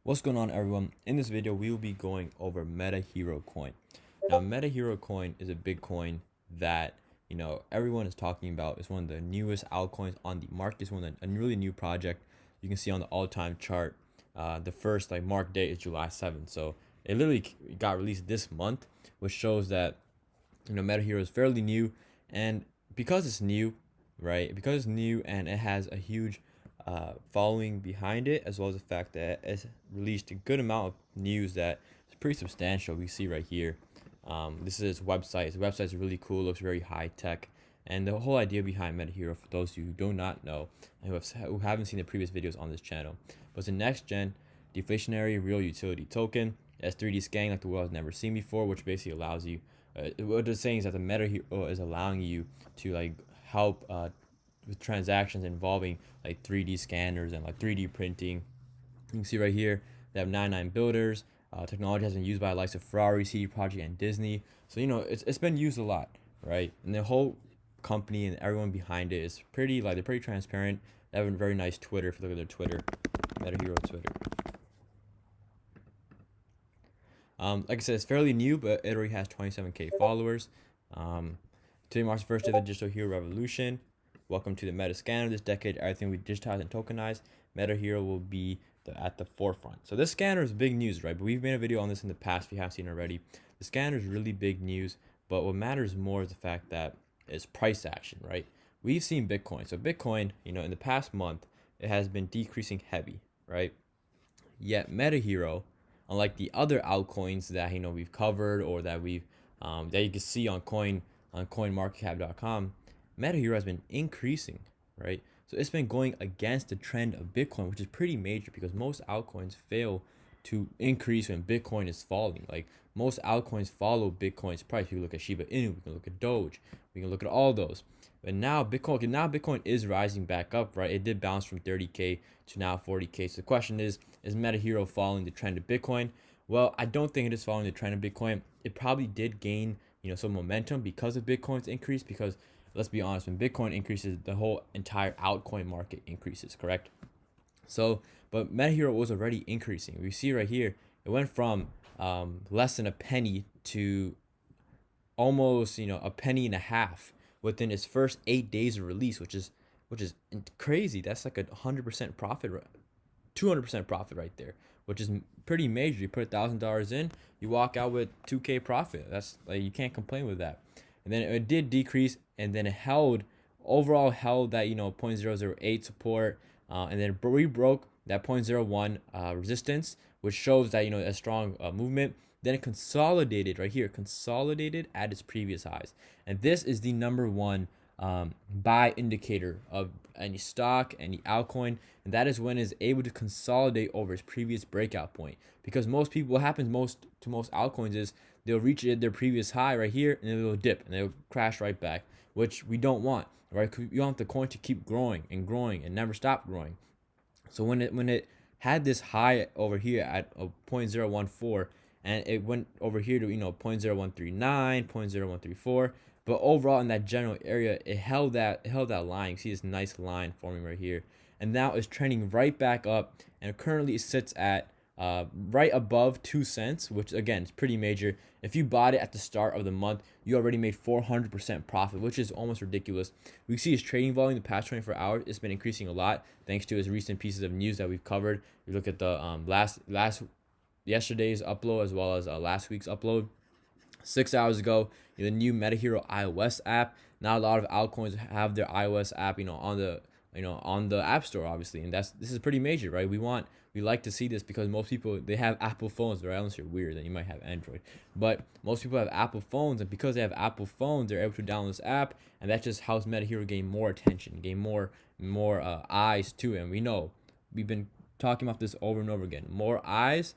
What's going on, everyone? In this video, we will be going over Metahero coin. Now, Metahero coin is a big coin that everyone is talking about. It's one of the newest altcoins on the market. It's one of a really new project. You can see on the all-time chart. The first mark date is July 7th, so it literally got released this month, which shows that Metahero is fairly new, and because it's new, right? Because it's new and it has a huge following behind it, as well as the fact that it's released a good amount of news that is pretty substantial. We see right here. This is its website. Its website is really cool. Looks very high tech. And the whole idea behind Metahero, for those of you who do not know and who haven't seen the previous videos on this channel, was a next gen deflationary real utility token. It's 3D scanning like the world has never seen before, which basically allows you. What it's saying is that the Metahero is allowing you to help with transactions involving 3D scanners and 3D printing. You can see right here they have 99 builders. Technology has been used by the likes of Ferrari, CD Projekt, and Disney. So it's been used a lot, right? And the whole company and everyone behind it is they're pretty transparent. They have a very nice Twitter. If you look at their Twitter, Metahero Twitter. Like I said, it's fairly new, but it already has 27K followers. Today marks the first day of the digital hero revolution. Welcome to the Meta Scanner. This decade, everything we digitize and tokenize, Metahero will be at the forefront. So this scanner is big news, right? But we've made a video on this in the past if you haven't seen it already. The scanner is really big news, but what matters more is the fact that it's price action, right? We've seen Bitcoin. So Bitcoin, in the past month, it has been decreasing heavy, right? Yet Metahero, unlike the other altcoins that we've covered or that we've that you can see on coinmarketcap.com, Metahero has been increasing, right? So it's been going against the trend of Bitcoin, which is pretty major because most altcoins fail to increase when Bitcoin is falling. Like most altcoins follow Bitcoin's price. We can look at Shiba Inu, we can look at Doge, we can look at all those. But now Bitcoin is rising back up, right? It did bounce from 30K to now 40K. So the question is Metahero following the trend of Bitcoin? Well, I don't think it is following the trend of Bitcoin. It probably did gain, some momentum because of Bitcoin's increase, because let's be honest, when Bitcoin increases, the whole entire altcoin market increases, correct? So, but Metahero was already increasing. We see right here, it went from less than a penny to almost, a penny and a half within its first 8 days of release, which is crazy. That's like 100% profit, 200% profit right there, which is pretty major. You put $1,000 in, you walk out with 2K profit. That's you can't complain with that. And then it did decrease, and then it overall held that 0.008 support, and then we broke that 0.01 resistance, which shows that a strong movement. Then it consolidated right here, consolidated at its previous highs, and this is the number one buy indicator of any stock, any altcoin, and that is when it's able to consolidate over its previous breakout point. Because what happens to most altcoins is they'll reach their previous high right here, and then they'll dip and they'll crash right back, which we don't want, right? You want the coin to keep growing and growing and never stop growing. So when it had this high over here at 0.014, and it went over here to 0.0139, 0.0134, but overall in that general area, it held that line. You see this nice line forming right here, and now it's trending right back up, and currently it sits at right above 2 cents, which again is pretty major. If you bought it at the start of the month, you already made 400% profit, which is almost ridiculous. We see its trading volume the past 24 hours. It's been increasing a lot thanks to its recent pieces of news that we've covered. You look at the yesterday's upload as well as last week's upload. 6 hours ago, the new Metahero iOS app. Now a lot of altcoins have their iOS app, on the App Store, obviously, and this is pretty major, right? We like to see this because most people, they have Apple phones, right? Unless you're weird, then you might have Android. But most people have Apple phones, and because they have Apple phones, they're able to download this app, and that just helps Metahero gain more attention, gain more eyes to it. And we've been talking about this over and over again. More eyes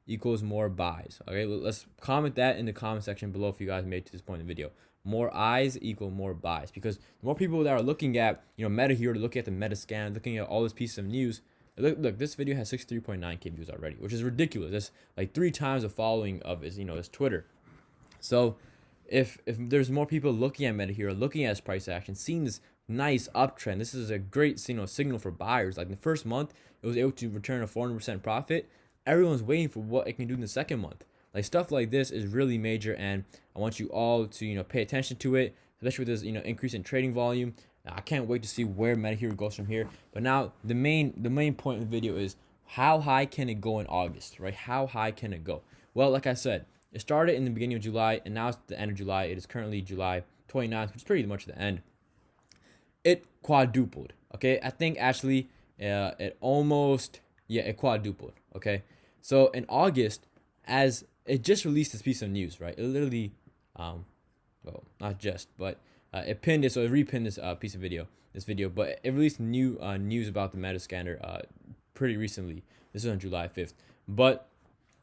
equals more buys. Okay, let's comment that in the comment section below if you guys made it to this point in the video. More eyes equal more buys, because the more people that are looking at Metahero, looking at the meta scan, looking at all this piece of news. Look, this video has 63.9K views already, which is ridiculous. That's like 3 times the following of his Twitter. So if there's more people looking at Metahero, looking at its price action, seeing this nice uptrend, this is a great signal for buyers. Like in the first month, it was able to return a 400% profit. everyone's waiting for what it can do in the second month. Like stuff like this is really major, and I want you all to pay attention to it, especially with this increase in trading volume. I can't wait to see where Metahero goes from here. But now the main point of the video is how high can it go in August, right? How high can it go? Well, like I said, it started in the beginning of July, and now it's the end of July. It is currently July 29th, which is pretty much the end. It quadrupled. Okay, I think actually it quadrupled. Okay, so in August, as it just released this piece of news, right? It literally, well, not just, but it pinned it, so it repinned this piece of this video, but it released new news about the Metascanner pretty recently. This is on July 5th. But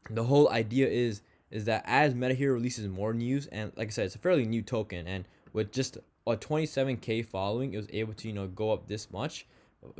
the whole idea is that as Metahero releases more news, and like I said, it's a fairly new token, and with just a 27K following, it was able to go up this much,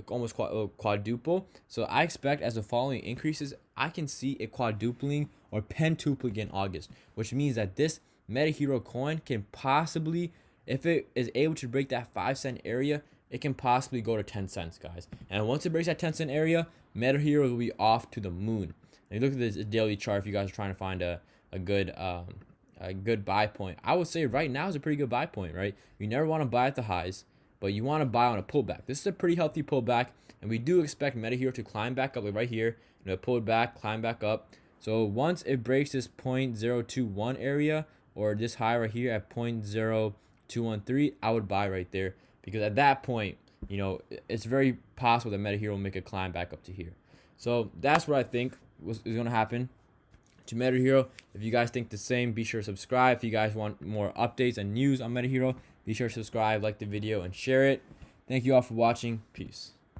almost quadruple. So I expect as the following increases, I can see it quadrupling or pentupling in August, which means that this Metahero coin can possibly, if it is able to break that 5 cent area, it can possibly go to 10 cents, guys. And once it breaks that 10 cent area, Metahero will be off to the moon. And look at this daily chart if you guys are trying to find a good buy point. I would say right now is a pretty good buy point, right? You never want to buy at the highs, but you want to buy on a pullback. This is a pretty healthy pullback, and we do expect Metahero to climb back up, like right here. Pull back, climb back up. So once it breaks this 0.021 area, or this high right here at 0.0213, I would buy right there, because at that point, it's very possible that Metahero will make a climb back up to here. So that's what I think is going to happen to Metahero. If you guys think the same, be sure to subscribe. If you guys want more updates and news on Metahero, be sure to subscribe, like the video, and share it. Thank you all for watching. Peace.